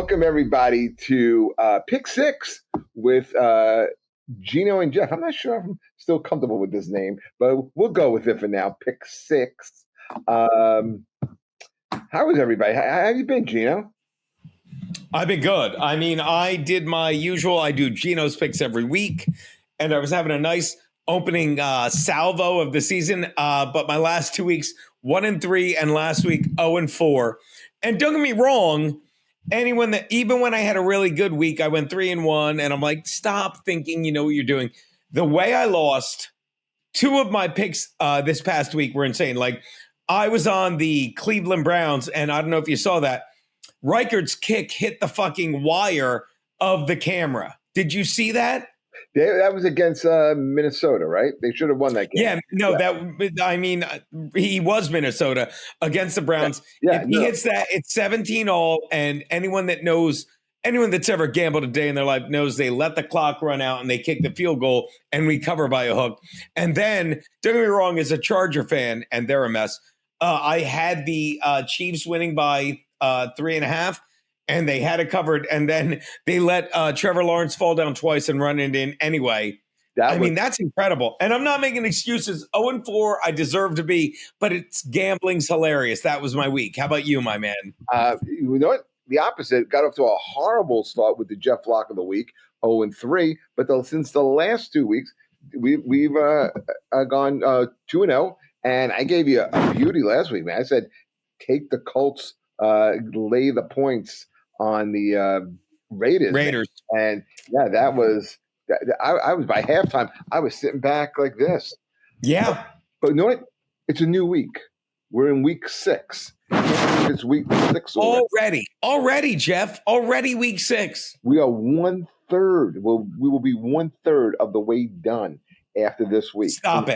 welcome everybody to Pick Six with Geno and Jeff. I'm not sure if I'm still comfortable with this name, but we'll go with it for now. Pick Six. How is everybody? How have you been, Geno? I've been good. I mean, I did my usual. I do Geno's picks every week, and I was having a nice opening salvo of the season. But my last 2 weeks, 1-3, and last week 0-4. And don't get me wrong, even when I had a really good week, I went 3-1, and I'm like, stop thinking you know what you're doing. The way I lost two of my picks this past week were insane. Like, I was on the Cleveland Browns, and I don't know if you saw that. Reichard's kick hit the fucking wire of the camera. Did you see that? That was against Minnesota, right? They should have won that game. Yeah, no, he was Minnesota against the Browns. Yeah, if he hits that, it's 17-all, and anyone that's ever gambled a day in their life knows they let the clock run out and they kick the field goal and we cover by a hook. And then, don't get me wrong, as a Charger fan, and they're a mess, I had the Chiefs winning by 3.5, and they had it covered, and then they let Trevor Lawrence fall down twice and run it in anyway. That's incredible. And I'm not making excuses. 0-4, I deserve to be, but gambling's hilarious. That was my week. How about you, my man? You know what? The opposite. Got off to a horrible start with the Jeff Flacco of the week, 0-3. But since the last 2 weeks, we've gone 2-0. And I gave you a beauty last week, man. I said, take the Colts, lay the points on the Raiders. And yeah, that was I was by halftime, I was sitting back like this. Yeah. But you know what? It's a new week. We're in week 6. It's week 6 already, Jeff. Already week 6. We are 1/3. We will be 1/3 of the way done after this week. Stop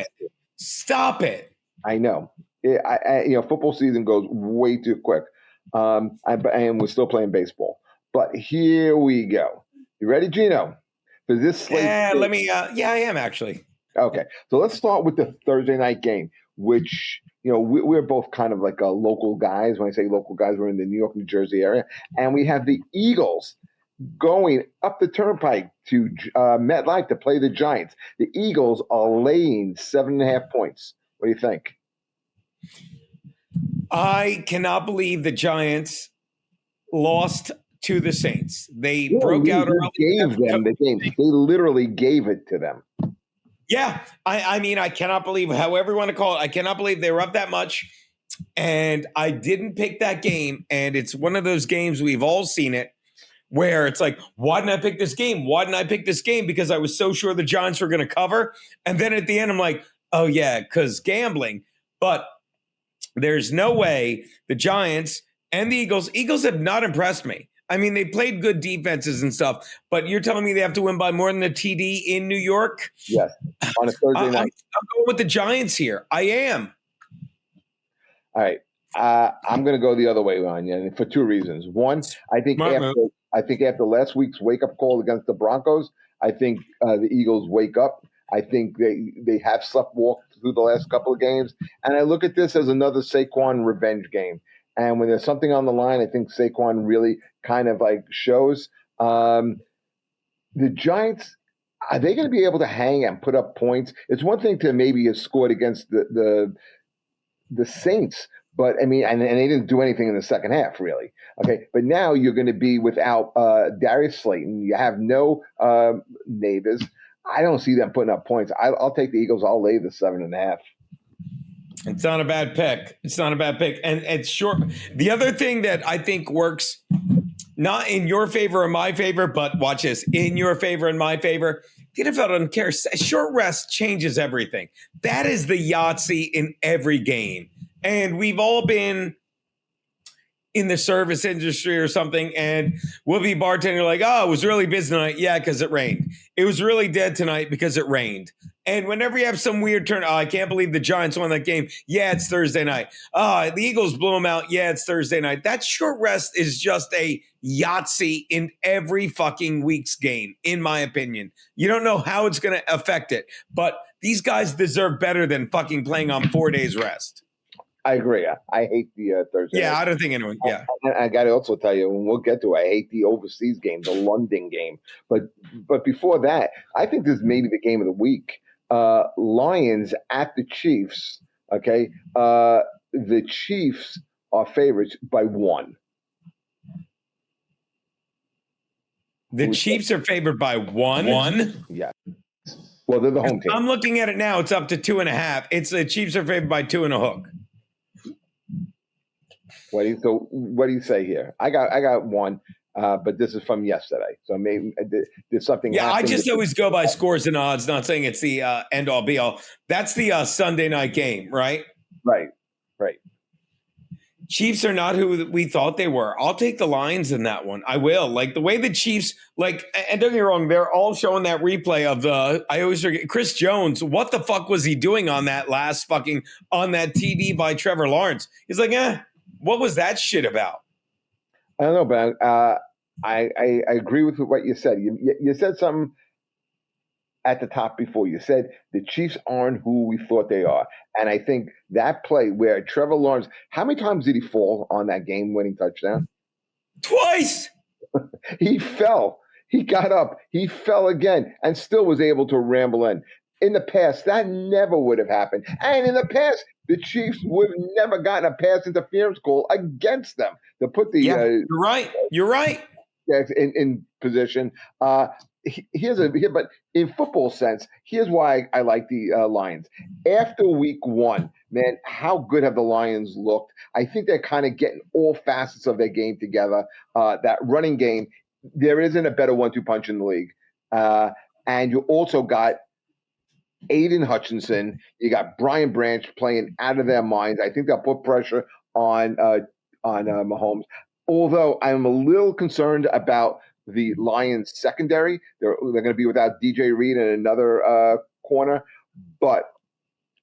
it. I know. Football season goes way too quick. And we're still playing baseball. But here we go. You ready, Geno? For this slate? I am actually. Okay. So let's start with the Thursday night game, which, we're both kind of like local guys. When I say local guys, we're in the New York, New Jersey area. And we have the Eagles going up the turnpike to MetLife to play the Giants. The Eagles are laying 7.5 points. What do you think? I cannot believe the Giants lost to the Saints. They broke out early. Gave them the game. They literally gave it to them. Yeah. I cannot believe, however you want to call it, I cannot believe they were up that much. And I didn't pick that game. And it's one of those games, we've all seen it, where it's like, why didn't I pick this game? Why didn't I pick this game? Because I was so sure the Giants were going to cover. And then at the end, I'm like, oh, yeah, because gambling. But there's no way the Giants and the Eagles have not impressed me. I mean, they played good defenses and stuff, but you're telling me they have to win by more than a TD in New York? Yes, on a Thursday night. I'm going with the Giants here. I am. All right. I'm going to go the other way on you, and for two reasons. One, I think after last week's wake-up call against the Broncos, I think the Eagles wake up. I think they have sleptwalked through the last couple of games. And I look at this as another Saquon revenge game. And when there's something on the line, I think Saquon really kind of like shows. The Giants, are they going to be able to hang and put up points? It's one thing to maybe have scored against the Saints, but I mean, and they didn't do anything in the second half, really. Okay, but now you're going to be without Darius Slayton. You have no neighbors. I don't see them putting up points. I'll take the Eagles. I'll lay the 7.5. It's not a bad pick. And it's short. The other thing that I think works, not in your favor or my favor, but watch this, in your favor and my favor, the NFL doesn't care. Short rest changes everything. That is the Yahtzee in every game. And we've all been in the service industry or something, and we'll be bartender like, oh, it was really busy tonight. Yeah, because it rained. It was really dead tonight because it rained. And whenever you have some weird turn, oh, I can't believe the Giants won that game. Yeah, it's Thursday night. Oh, the Eagles blew them out. Yeah, it's Thursday night. That short rest is just a Yahtzee in every fucking week's game, in my opinion. You don't know how it's going to affect it, but these guys deserve better than fucking playing on 4 days rest. I agree. I hate the Thursday. Yeah, night. I don't think anyone. Yeah, I got to also tell you, and we'll get to it, I hate the overseas game, the London game. But before that, I think this may be the game of the week. Lions at the Chiefs. Okay, the Chiefs are favorites by 1. the Chiefs are favored by 1. Yeah. Well, they're the home team. I'm looking at it now. It's up to 2.5. It's the Chiefs are favored by 2.5. What do you say here? I got 1, but this is from yesterday, so maybe there's something. Yeah, I just always go by scores and odds. Not saying it's the end all be all. That's the Sunday night game, right? Right. Chiefs are not who we thought they were. I'll take the Lions in that one. I will. Like the way the Chiefs, and don't get me wrong, they're all showing that replay of I always forget, Chris Jones. What the fuck was he doing on that on that TD by Trevor Lawrence? He's like, what was that shit about? I don't know, but I agree with what you said. You said something at the top before. You said the Chiefs aren't who we thought they are. And I think that play where Trevor Lawrence, how many times did he fall on that game-winning touchdown? Twice. He fell. He got up. He fell again and still was able to ramble in. In the past, that never would have happened. And in the past, the Chiefs would have never gotten a pass interference call against them to put the you're right. You're right. In position. But in football sense, here's why I like the Lions. After week 1, man, how good have the Lions looked? I think they're kind of getting all facets of their game together. That running game, there isn't a better 1-2 punch in the league. And you also got Aiden Hutchinson. You got Brian Branch playing out of their minds. I think they'll put pressure on Mahomes. Although I'm a little concerned about the Lions secondary. They're going to be without DJ Reed and another corner. But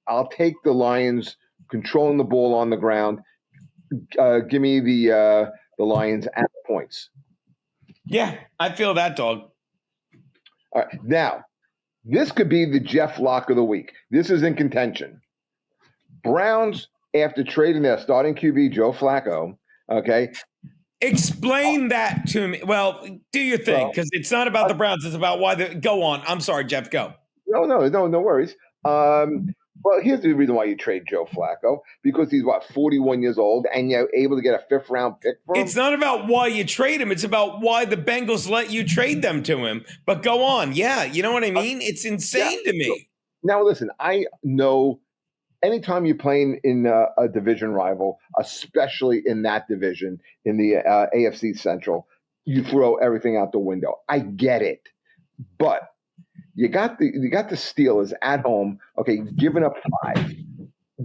I'll take the Lions controlling the ball on the ground. Give me the Lions at the points. Yeah, I feel that, dog. All right. Now, this could be the Jeff Lock of the week. This is in contention. Browns, after trading their starting QB, Joe Flacco, okay? Explain that to me. Well, do your thing, because it's not about the Browns. It's about why go on. I'm sorry, Jeff, go. No worries. Well, here's the reason why you trade Joe Flacco, because he's 41 years old, and you're able to get a 5th-round pick for him. It's not about why you trade him. It's about why the Bengals let you trade them to him. But go on. Yeah, you know what I mean? It's insane to me. Now, listen, I know anytime you're playing in a division rival, especially in that division, in the AFC Central, you throw everything out the window. I get it. But you got the Steelers at home, okay, giving up 5. Do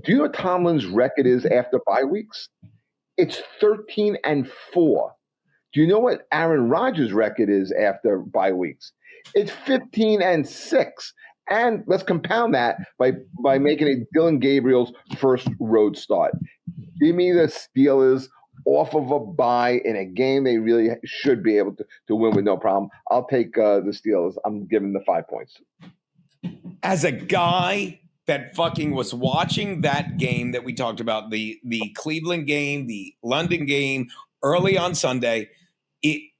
you know what Tomlin's record is after bye weeks? It's 13-4. Do you know what Aaron Rodgers' record is after bye weeks? It's 15-6. And let's compound that by making it Dylan Gabriel's first road start. Give me the Steelers off of a bye in a game they really should be able to win with no problem. I'll take the Steelers. I'm giving the 5 points. As a guy that fucking was watching that game that we talked about, the Cleveland game, the London game, early on Sunday,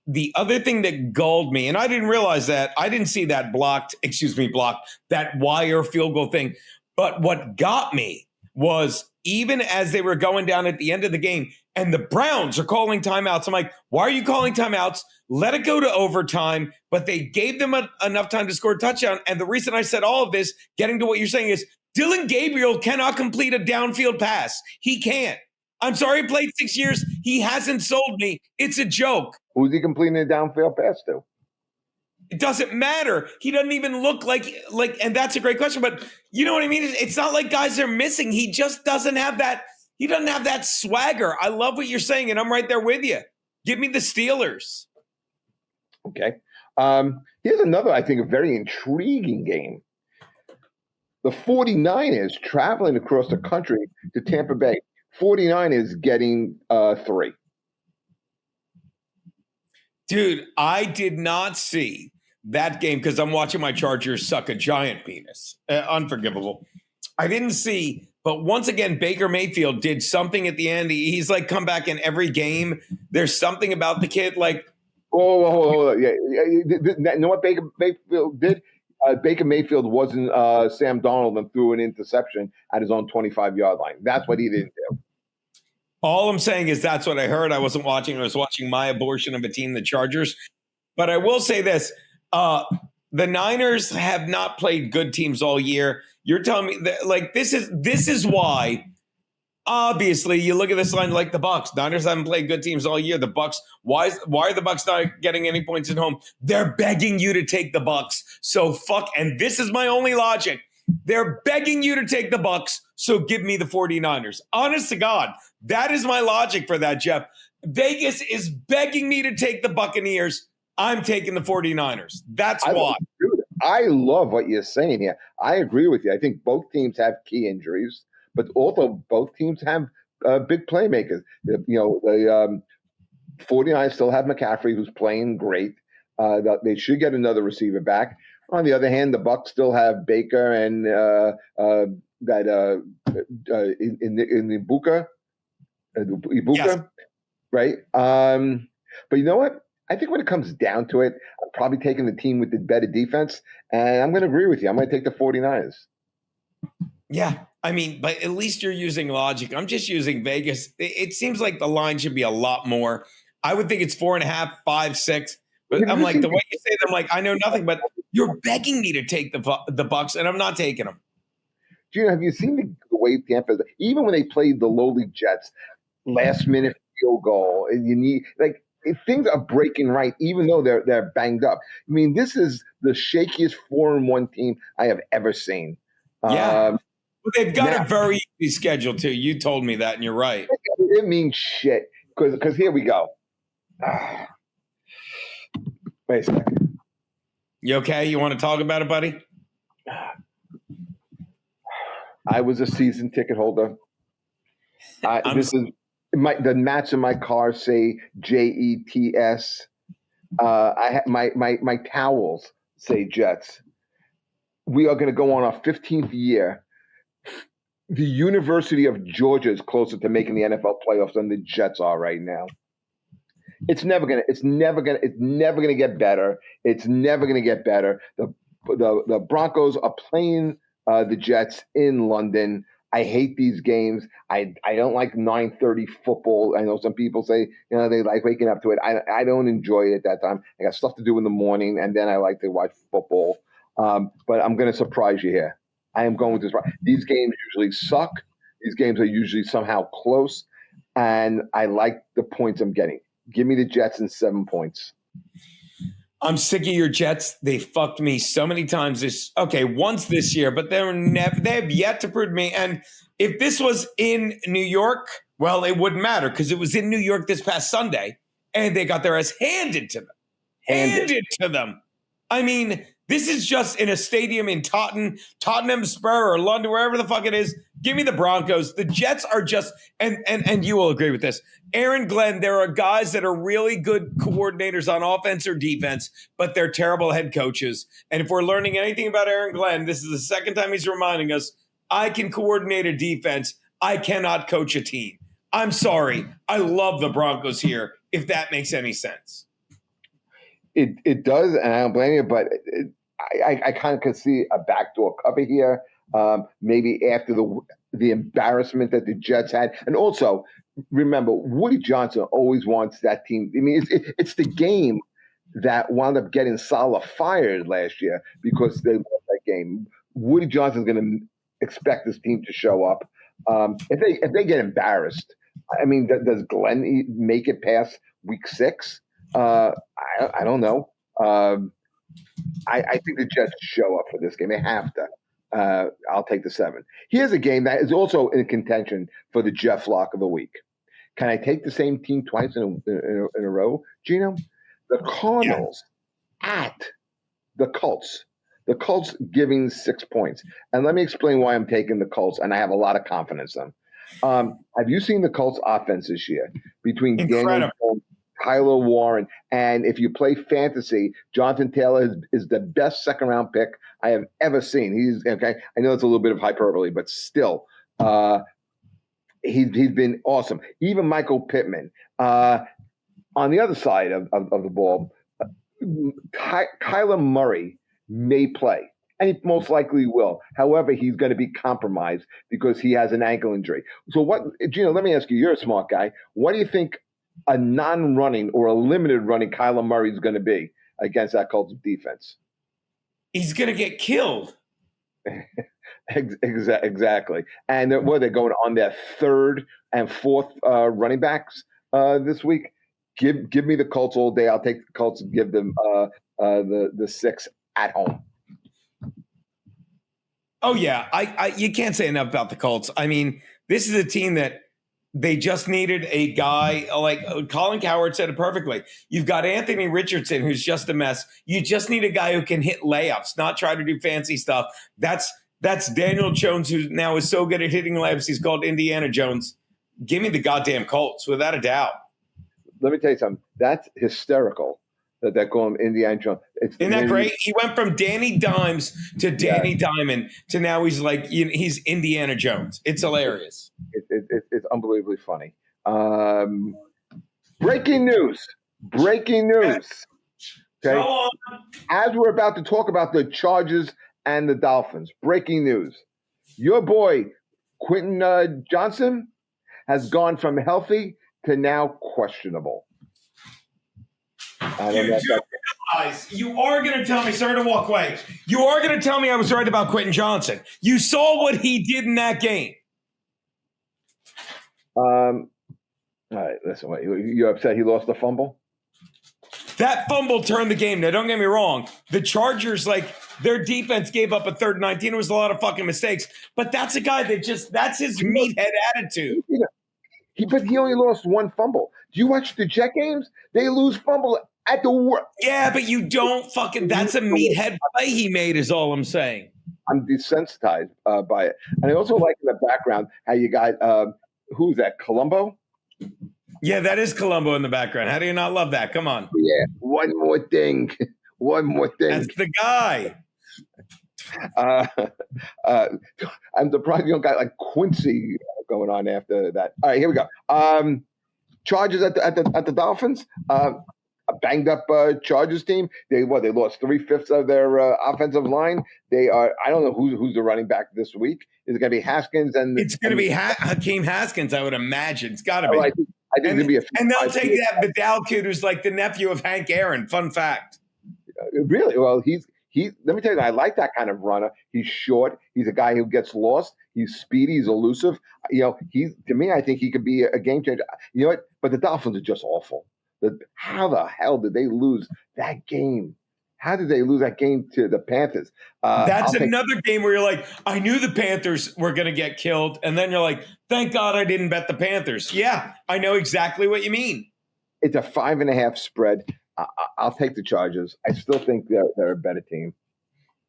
the other thing that gulled me, and I didn't realize that, I didn't see that blocked, that wire field goal thing. But what got me was even as they were going down at the end of the game, and the Browns are calling timeouts. I'm like, why are you calling timeouts? Let it go to overtime. But they gave them enough time to score a touchdown. And the reason I said all of this, getting to what you're saying, is Dylan Gabriel cannot complete a downfield pass. He can't. I'm sorry, he played 6 years. He hasn't sold me. It's a joke. Who's he completing a downfield pass to? It doesn't matter. He doesn't even look like, and that's a great question, but you know what I mean? It's not like guys are missing. He just doesn't have that. He doesn't have that swagger. I love what you're saying, and I'm right there with you. Give me the Steelers. Okay. Here's another, I think, a very intriguing game. The 49ers traveling across the country to Tampa Bay. 49ers getting 3. Dude, I did not see that game because I'm watching my Chargers suck a giant penis. Unforgivable. I didn't see But once again, Baker Mayfield did something at the end. He's like come back in every game. There's something about the kid. Like, yeah. You know what Baker Mayfield did? Baker Mayfield wasn't Sam Darnold and threw an interception at his own 25-yard line. That's what he didn't do. all I'm saying is that's what I heard. I wasn't watching. I was watching my abortion of a team, the Chargers. But I will say this. The Niners have not played good teams all year. You're telling me that, like, this is why. Obviously, you look at this line like the Bucs. Niners haven't played good teams all year. The Bucs. Why are the Bucs not getting any points at home? They're begging you to take the Bucs. So fuck. And this is my only logic. They're begging you to take the Bucs. So give me the 49ers. Honest to God, that is my logic for that, Jeff. Vegas is begging me to take the Buccaneers. I'm taking the 49ers. That's why. I love what you're saying here. I agree with you. I think both teams have key injuries, but also both teams have big playmakers. The 49ers still have McCaffrey, who's playing great. They should get another receiver back. On the other hand, the Bucs still have Baker and in Ibuka, yes. Right? But you know what? I think when it comes down to it, I'm probably taking the team with the better defense, and I'm going to agree with you. I'm going to take the 49ers. Yeah, I mean, but at least you're using logic. I'm just using Vegas. It seems like the line should be a lot more. I would think it's 4.5, 5, 6. But I'm like, the way you say it, I'm like, I know nothing, but you're begging me to take the Bucs, and I'm not taking them. Gino, have you seen the way Tampa, even when they played the lowly Jets, last-minute field goal, and you need, like, things are breaking right, even though they're banged up. I mean, this is the shakiest 4-1 team I have ever seen. Yeah. But they've got a very easy schedule, too. You told me that, and you're right. It means shit, because here we go. Wait a second. You okay? You want to talk about it, buddy? I was a season ticket holder. The mats in my car say Jets. I have my towels say Jets. We are going to go on our 15th year. The University of Georgia is closer to making the NFL playoffs than the Jets are right now. It's never gonna get better. It's never gonna get better. The Broncos are playing the Jets in London. I hate these games. I don't like 9:30 football. I know some people say, they like waking up to it. I don't enjoy it at that time. I got stuff to do in the morning, and then I like to watch football. But I'm going to surprise you here. I am going to surprise. These games usually suck. These games are usually somehow close, and I like the points I'm getting. Give me the Jets in 7 points. I'm sick of your Jets. They fucked me so many times once this year, but they have yet to prove me. And if this was in New York, well, it wouldn't matter because it was in New York this past Sunday, and they got their ass handed to them. Handed to them. I mean, this is just in a stadium in Tottenham Spur or London, wherever the fuck it is. Give me the Broncos. The Jets are just, and you will agree with this. Aaron Glenn, there are guys that are really good coordinators on offense or defense, but they're terrible head coaches. And if we're learning anything about Aaron Glenn, this is the second time he's reminding us, I can coordinate a defense. I cannot coach a team. I'm sorry. I love the Broncos here, if that makes any sense. It does, and I don't blame you, but I kind of could see a backdoor cover here. Maybe after the embarrassment that the Jets had. And also, remember, Woody Johnson always wants that team. I mean, it's the game that wound up getting Saleh fired last year because they lost that game. Woody Johnson's going to expect this team to show up. If they get embarrassed, I mean, does Glenn make it past week 6? I don't know. I think the Jets show up for this game. They have to. I'll take the 7. Here's a game that is also in contention for the Jeff Lock of the week. Can I take the same team twice in a row, Gino? The Cardinals at the Colts. The Colts giving 6 points. And let me explain why I'm taking the Colts, and I have a lot of confidence in them. Have you seen the Colts offense this year? Between Daniel Jones, Tyler Warren, and if you play fantasy, Jonathan Taylor is the best second-round pick I have ever seen. He's okay. I know it's a little bit of hyperbole, but still, He's been awesome. Even Michael Pittman. On the other side of the ball, Kyler Murray may play, and he most likely will. However, he's going to be compromised because he has an ankle injury. So what, Gino, let me ask you, you're a smart guy. What do you think a non-running or a limited running Kyler Murray is going to be against that Colts defense? He's going to get killed. Exactly. And they're going on their third and fourth running backs this week. Give me the Colts all day. I'll take the Colts and give them the 6 at home. Oh yeah, I you can't say enough about the Colts. I mean, this is a team that they just needed a guy like Colin Cowherd said it perfectly. You've got Anthony Richardson, who's just a mess. You just need a guy who can hit layups, not try to do fancy stuff. That's Daniel Jones, who now is so good at hitting layups. He's called Indiana Jones. Give me the goddamn Colts, without a doubt. Let me tell you something. That's hysterical that they're calling him Indiana Jones. Isn't that great? He went from Danny Dimes to Danny Diamond to now he's like, he's Indiana Jones. It's hilarious. It's unbelievably funny. Breaking news. Okay. As we're about to talk about the Chargers and the Dolphins, breaking news. Your boy, Quentin Johnson, has gone from healthy to now questionable. You are going to tell me, sorry to walk away, you are going to tell me I was right about Quentin Johnson. You saw what he did in that game. All right, listen, wait, you're upset he lost the fumble? That fumble turned the game. Now, don't get me wrong. The Chargers, their defense gave up a 3rd and 19. It was a lot of fucking mistakes. But that's a guy that's his meathead attitude. But he only lost 1 fumble. Do you watch the Jet games? They lose fumble at the worst. Yeah, but you don't that's a meathead play he made is all I'm saying. I'm desensitized by it. And I also like in the background how you got, who's that, Columbo? Yeah, that is Columbo in the background. How do you not love that? Come on. Yeah, one more thing. That's the guy. I'm surprised you don't got like Quincy going on after that. All right, here we go. Chargers at the Dolphins. A banged up Chargers team. They lost 3/5 of their offensive line. They are. I don't know who's the running back this week. Is it going to be Haskins? And it's going to be Hakeem Haskins. I would imagine it's got to be. I think it's going to be and they'll take that Vidal kid who's like the nephew of Hank Aaron. Fun fact. Really? Well, he's. Let me tell you, I like that kind of runner. He's short. He's a guy who gets lost. He's speedy. He's elusive. To me, I think he could be a game changer. You know what? But the Dolphins are just awful. How the hell did they lose that game? How did they lose that game to the Panthers? That's another game where you're like, I knew the Panthers were going to get killed. And then you're like, thank God I didn't bet the Panthers. Yeah, I know exactly what you mean. It's a 5.5 spread. I'll take the Chargers. I still think they're a better team.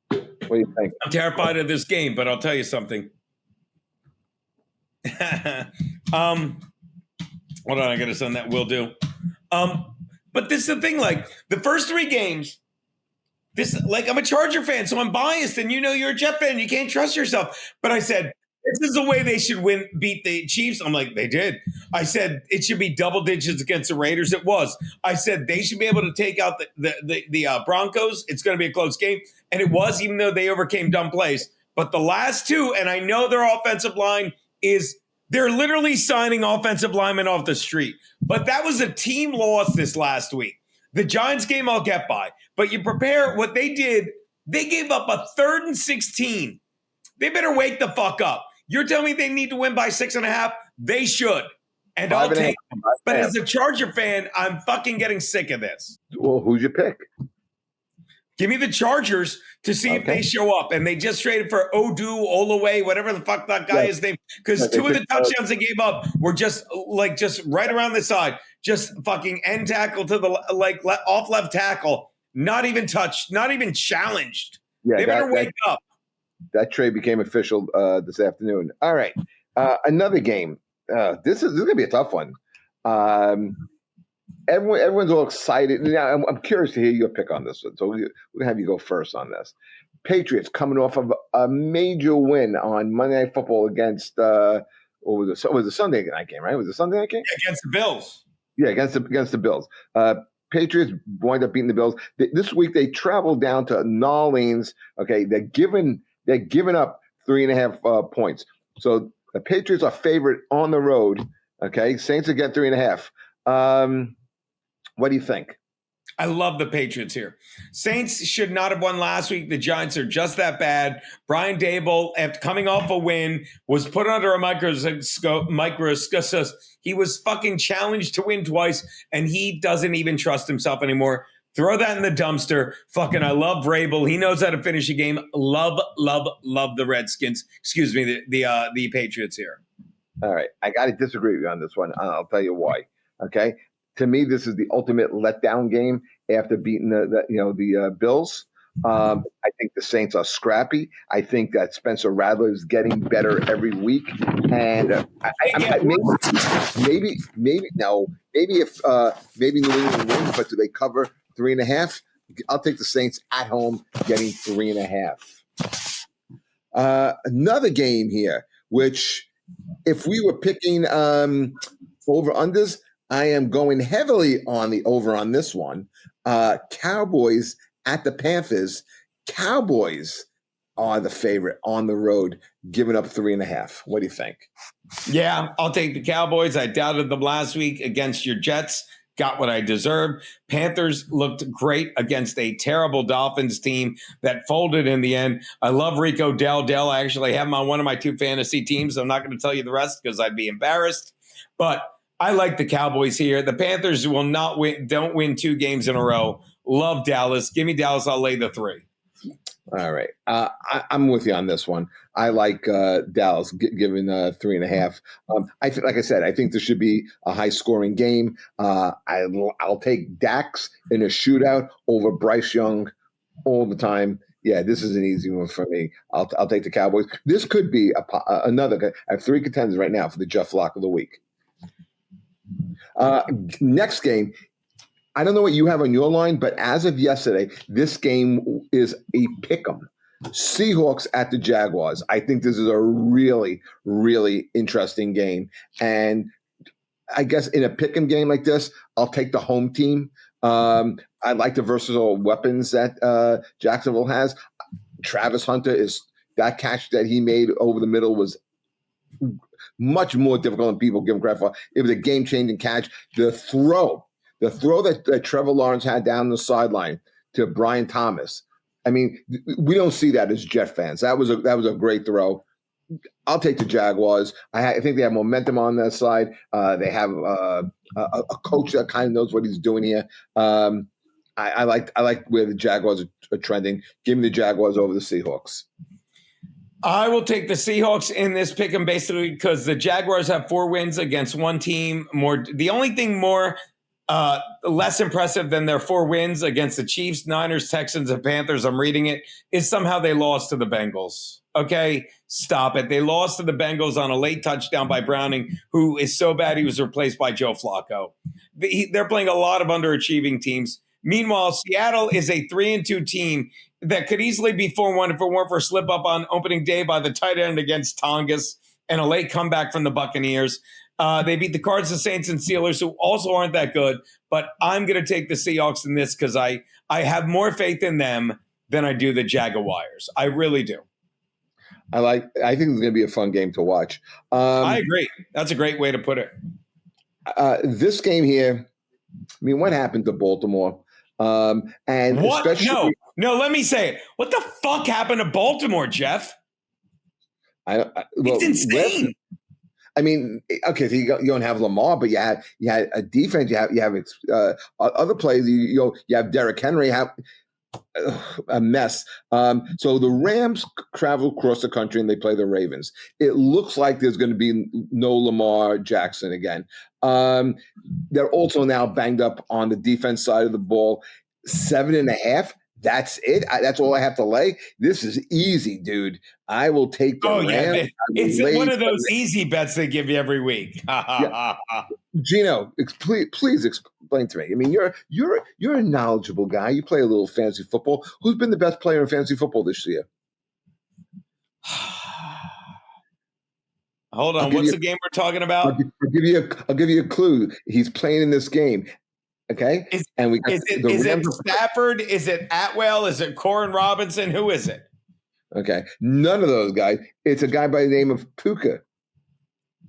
What do you think? I'm terrified of this game, but I'll tell you something. Hold on, I got to send that. Will do. But this is the thing, the first 3 games, I'm a Charger fan, so I'm biased, and you're a Jet fan, you can't trust yourself. But I said, this is the way they should beat the Chiefs. I'm like, they did. I said it should be double digits against the Raiders. It was. I said they should be able to take out the Broncos. It's going to be a close game. And it was, even though they overcame dumb plays. But the last 2, and I know their offensive line they're literally signing offensive linemen off the street. But that was a team loss this last week. The Giants game I'll get by. But you prepare what they did. They gave up a 3rd and 16. They better wake the fuck up. You're telling me they need to win by 6.5? They should. And I'll take them. But as a Charger fan, I'm fucking getting sick of this. Well, who's your pick? Give me the Chargers to see if they show up. And they just traded for Olaway, whatever the fuck that guy is named. Because 2 of the touchdowns they gave up were just right around the side. Just fucking end tackle to the off left tackle. Not even touched, not even challenged. Yeah, they better wake up. That trade became official this afternoon. All right. Another game. This is going to be a tough one. Everyone's all excited. Now, I'm curious to hear your pick on this one. So we're going to have you go first on this. Patriots coming off of a major win on Monday Night Football against what was it? So it was a Sunday night game, right? Was it a Sunday night game? Against the Bills. Yeah, against the Bills. Patriots wind up beating the Bills. This week they traveled down to New Orleans. Okay, they're giving up 3.5 points. So the Patriots are favorite on the road. Okay, Saints again 3.5. What do you think? I love the Patriots here. Saints should not have won last week. The Giants are just that bad. Brian Daboll, after coming off a win, was put under a microscope. He was fucking challenged to win twice, and he doesn't even trust himself anymore. Throw that in the dumpster. Fucking, I love Vrabel. He knows how to finish a game. Love the Redskins. Excuse me, the Patriots here. All right, I got to disagree with you on this one. I'll tell you why. Okay. To me, this is the ultimate letdown game after beating the Bills. I think the Saints are scrappy. I think that Spencer Rattler is getting better every week, and maybe if New England wins, but do they cover 3.5? I'll take the Saints at home getting 3.5. Another game here, which if we were picking over unders. I am going heavily on the over on this one. Cowboys at the Panthers. Cowboys are the favorite on the road, giving up 3.5. What do you think? Yeah, I'll take the Cowboys. I doubted them last week against your Jets. Got what I deserved. Panthers looked great against a terrible Dolphins team that folded in the end. I love Rico Dell. I actually have him on one of my 2 fantasy teams. I'm not going to tell you the rest because I'd be embarrassed. But I like the Cowboys here. The Panthers will not win. Don't win 2 games in a row. Love Dallas. Give me Dallas. I'll lay the 3. All right. I'm with you on this one. I like Dallas giving 3.5. Like I said, I think this should be a high-scoring game. I'll take Dax in a shootout over Bryce Young all the time. Yeah, this is an easy one for me. I'll take the Cowboys. This could be another. I have 3 contenders right now for the Jeff Lock of the week. Next game, I don't know what you have on your line, but as of yesterday, this game is a pick'em. Seahawks at the Jaguars. I think this is a really, really interesting game. And I guess in a pick'em game like this, I'll take the home team. I like the versatile weapons that Jacksonville has. Travis Hunter that catch that he made over the middle was much more difficult than people give him credit for. It was a game-changing catch. The throw that Trevor Lawrence had down the sideline to Brian Thomas. I mean, we don't see that as Jet fans. That was a great throw. I'll take the Jaguars. I think they have momentum on their side. They have a coach that kind of knows what he's doing here. I like where the Jaguars are trending. Give me the Jaguars over the Seahawks. I will take the Seahawks in this pick 'em basically because the Jaguars have 4 wins against one team. The only thing less impressive than their 4 wins against the Chiefs, Niners, Texans, and Panthers, I'm reading it, is somehow they lost to the Bengals. Okay, stop it. They lost to the Bengals on a late touchdown by Browning, who is so bad he was replaced by Joe Flacco. They're playing a lot of underachieving teams. Meanwhile, Seattle is a 3-2 team that could easily be 4-1 if it weren't for a slip up on opening day by the tight end against Tongas and a late comeback from the Buccaneers. They beat the Cards, the Saints, and Steelers, who also aren't that good. But I'm going to take the Seahawks in this because I have more faith in them than I do the Jaguars. I really do. I think it's going to be a fun game to watch. I agree. That's a great way to put it. This game here, I mean, what happened to Baltimore? And what? Especially, no. Let me say it. What the fuck happened to Baltimore, Jeff? It's insane. I mean, okay, so you don't have Lamar, but you had a defense. You have other players. You have Derrick Henry. A mess. So the Rams travel across the country and they play the Ravens. It looks like there's going to be no Lamar Jackson again. They're also now banged up on the defense side of the ball. 7.5. That's it. That's all I have to lay. This is easy, dude. I will take the Rams. Yeah, it's one of those easy bets they give you every week. Yeah. Geno, please explain to me. I mean, you're a knowledgeable guy. You play a little fantasy football. Who's been the best player in fantasy football this year? Hold on. What's the game we're talking about? I'll give you a clue. He's playing in this game. Okay. Is it Stafford? Is it Atwell? Is it Corin Robinson? Who is it? Okay. None of those guys. It's a guy by the name of Puka.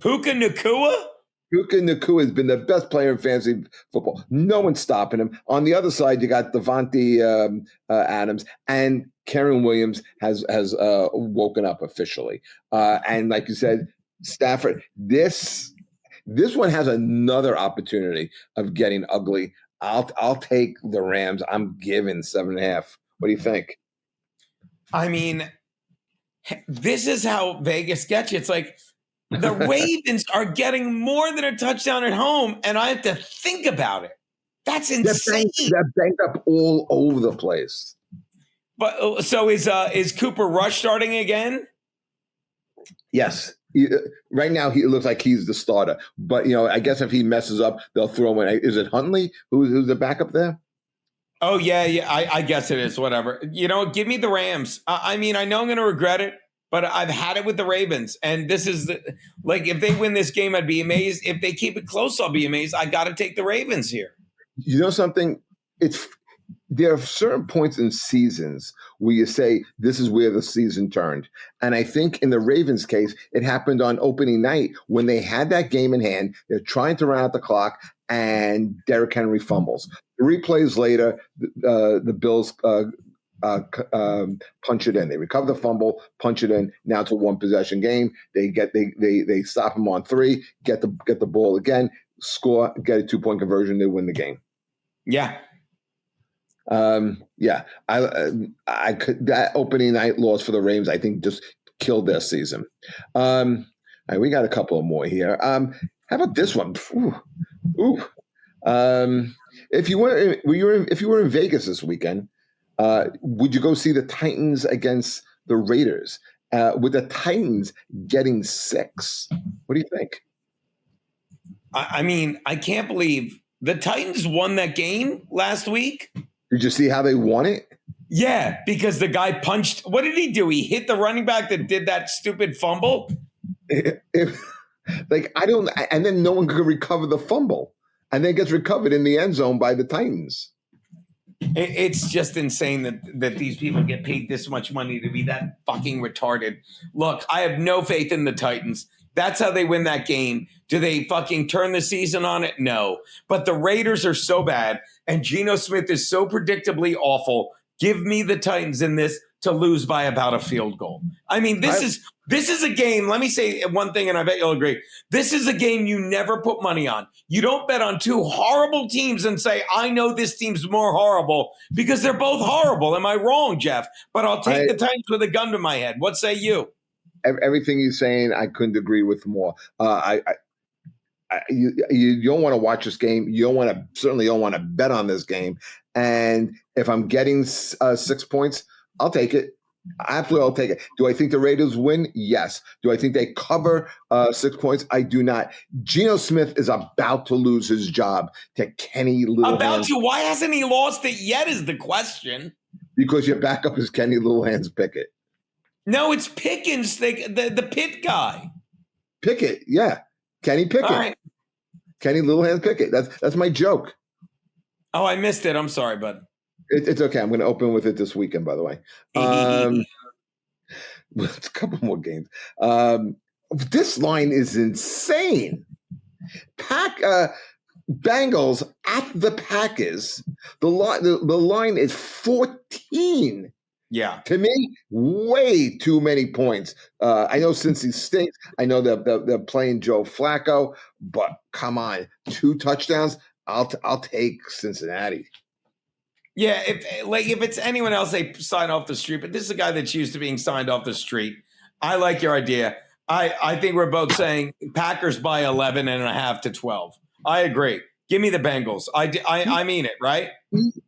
Puka Nacua? Puka Nacua has been the best player in fantasy football. No one's stopping him. On the other side, you got Devontae Adams, and Karen Williams has woken up officially. And like you said, Stafford, this one has another opportunity of getting ugly. I'll take the Rams. I'm giving 7.5. What do you think? I mean, this is how Vegas gets you. It's like the Ravens are getting more than a touchdown at home, and I have to think about it. That's insane. They're banged up all over the place. But so is Cooper Rush starting again? Yes. Right now, he looks like he's the starter. But, I guess if he messes up, they'll throw him in. Is it Huntley who's the backup there? Oh, yeah. I guess it is. Whatever. Give me the Rams. I mean, I know I'm going to regret it, but I've had it with the Ravens. And this is if they win this game, I'd be amazed. If they keep it close, I'll be amazed. I got to take the Ravens here. You know something? There are certain points in seasons where you say, this is where the season turned. And I think in the Ravens case, it happened on opening night when they had that game in hand. They're trying to run out the clock, and Derrick Henry fumbles. 3 plays later, the Bills punch it in. They recover the fumble, punch it in. Now it's a 1-possession game. They stop them on 3, get the ball again, score, get a 2-point conversion. They win the game. Yeah. I could, that opening night loss for the Rams, I think, just killed their season. All right, we got a couple more here. How about this one? If you were in Vegas this weekend, would you go see the Titans against the Raiders? With the Titans getting 6, what do you think? I mean, I can't believe the Titans won that game last week. Did you see how they won it? Yeah, because the guy punched. What did he do? He hit the running back that did that stupid fumble. And then no one could recover the fumble, and then it gets recovered in the end zone by the Titans. It's just insane that these people get paid this much money to be that fucking retarded. Look, I have no faith in the Titans. That's how they win that game. Do they fucking turn the season on it? No. But the Raiders are so bad, and Geno Smith is so predictably awful. Give me the Titans in this to lose by about a field goal. I mean, this is a game. Let me say one thing, and I bet you'll agree. This is a game you never put money on. You don't bet on 2 horrible teams and say, I know this team's more horrible, because they're both horrible. Am I wrong, Jeff? But I'll take the Titans with a gun to my head. What say you? Everything you're saying, I couldn't agree with more. You don't want to watch this game. Certainly don't want to bet on this game. And if I'm getting 6 points, I'll take it. Absolutely, I'll take it. Do I think the Raiders win? Yes. Do I think they cover 6 points? I do not. Geno Smith is about to lose his job to Kenny Littlehands. Why hasn't he lost it yet is the question. Because your backup is Kenny Littlehands Pickett. No, it's Pickens, the Pitt guy. Pickett, yeah. Kenny Pickett. All right. Kenny Littlehands Pickett. That's my joke. Oh, I missed it. I'm sorry, bud. It's okay. I'm going to open with it this weekend, by the way. It's a couple more games. This line is insane. Bengals at the Packers. The line is 14. Yeah. To me, way too many points. I know Cincy stinks. I know they're playing Joe Flacco, but come on, 2 touchdowns. I'll take Cincinnati. Yeah, if it's anyone else, they sign off the street. But this is a guy that's used to being signed off the street. I like your idea. I think we're both saying Packers by 11.5 to 12. I agree. Give me the Bengals. I mean it, right?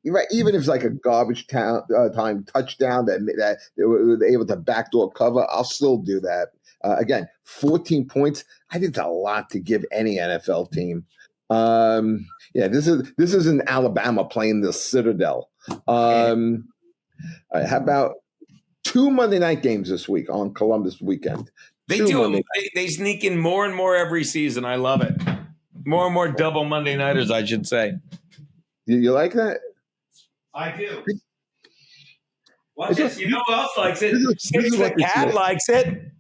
Right, even if it's like a garbage time touchdown that they were able to backdoor cover, I'll still do that. Again, 14 points. I think it's a lot to give any NFL team. Yeah, this is in Alabama playing the Citadel. All right, how about 2 Monday night games this week on Columbus weekend? They do. They sneak in more and more every season. I love it. More and more double Monday nighters, I should say. You like that? I do. Watch this. You know who else likes it? Six the cat likes it.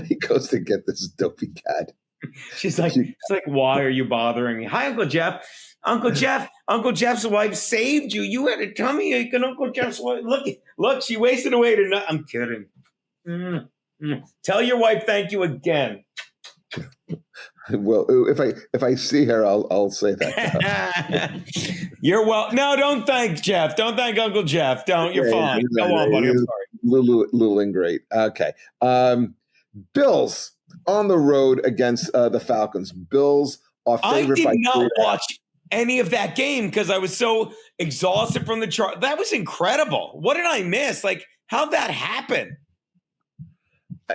He goes to get this dopey cat. She's like, why are you bothering me? Hi, Uncle Jeff. Uncle Jeff's wife saved you. You had a tummy ache, and Uncle Jeff's wife. Look, she wasted away to not. I'm kidding. Tell your wife thank you again. Well, if I see her, I'll say that. You're well. No, don't thank Jeff. Don't thank Uncle Jeff. Don't. You're fine. Go on, buddy. I'm sorry. Little ingrate. Okay. Bills on the road against the Falcons. Bills are favored by 3.5. I did not watch any of that game because I was so exhausted from the chart. That was incredible. What did I miss? Like, how'd that happen?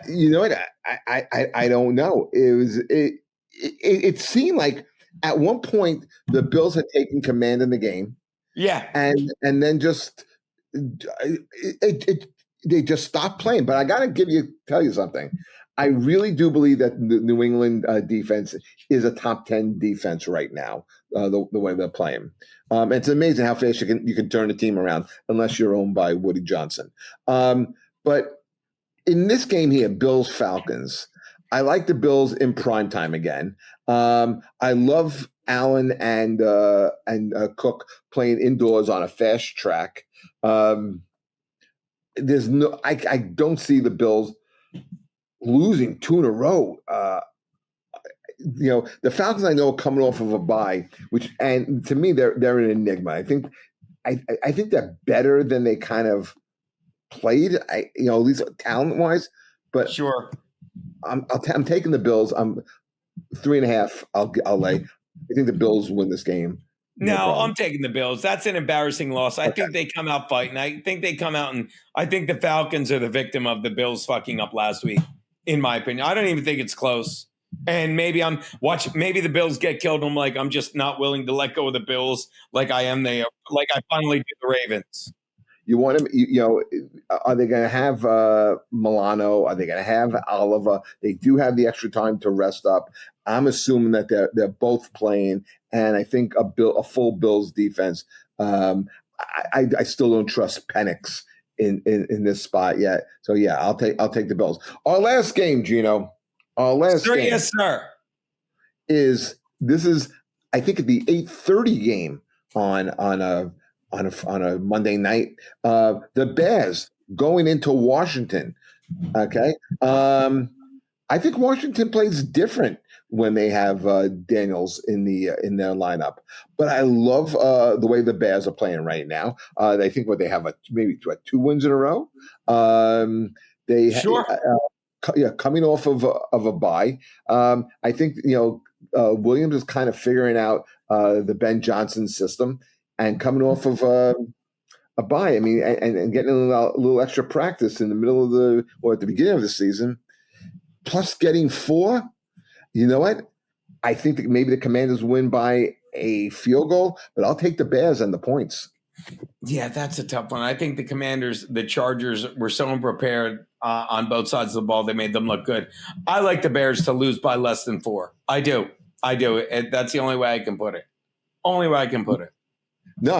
You know what? I don't know. It seemed like at one point the Bills had taken command in the game. Yeah, and then just they just stopped playing. But I got to tell you something. I really do believe that the New England defense is a top 10 defense right now. The way they're playing, it's amazing how fast you can turn the team around unless you're owned by Woody Johnson. But in this game here, Bills Falcons, I like the Bills in prime time again. I love Allen and Cook playing indoors on a fast track. There's no, I don't see the Bills losing 2 in a row. The Falcons I know are coming off of a bye, and to me they're an enigma. I think they're better than they kind of played. At least talent wise, but sure. I'm taking the Bills. I'm 3.5. I'll lay. I think the Bills win this game. No, I'm taking the Bills. That's an embarrassing loss. I think they come out fighting. I think they come out and I think the Falcons are the victim of the Bills fucking up last week, in my opinion. I don't even think it's close. And maybe maybe the Bills get killed. I'm just not willing to let go of the Bills like I am. Like I finally did the Ravens. You want them, are they going to have Milano? Are they going to have Oliver? They do have the extra time to rest up. I'm assuming that they're both playing, and I think a full Bills defense. I still don't trust Penix in this spot yet. So yeah, I'll take the Bills. Our last game, Geno. Game, yes, sir. Is I think the 8:30 game on a Monday night. The Bears going into Washington. Okay. I think Washington plays different when they have Daniels in their lineup. But I love the way the Bears are playing right now. I think they have maybe 2 wins in a row. Coming off of a bye. I think Williams is kind of figuring out the Ben Johnson system. And coming off of a bye, I mean, and getting a little extra practice in the middle of at the beginning of the season, plus getting 4. You know what? I think that maybe the Commanders win by a field goal, but I'll take the Bears and the points. Yeah, that's a tough one. I think the Chargers were so unprepared on both sides of the ball. They made them look good. I like the Bears to lose by less than 4. I do. That's the only way I can put it. No,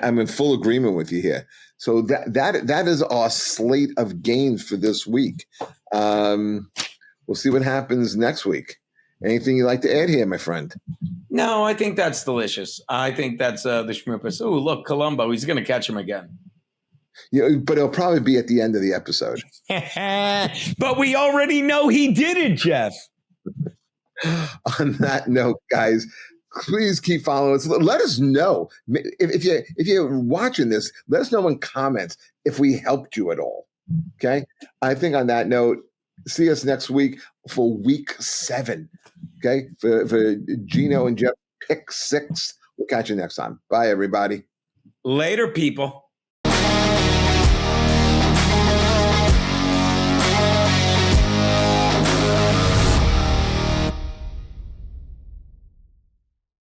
I'm in full agreement with you here. So that is our slate of games for this week. We'll see what happens next week. Anything you'd like to add here, my friend? No, I think that's delicious. I think that's the schmoopus. Oh, look, Columbo. He's going to catch him again. But it'll probably be at the end of the episode. But we already know he did it, Jeff. On that note, guys, please keep following us. Let us know if you're watching this. Let us know in comments if we helped you at all. Okay. I think on that note, see us next week for week 7. Okay. For Geno and Jeff pick six. We'll catch you next time. Bye, everybody. Later, people.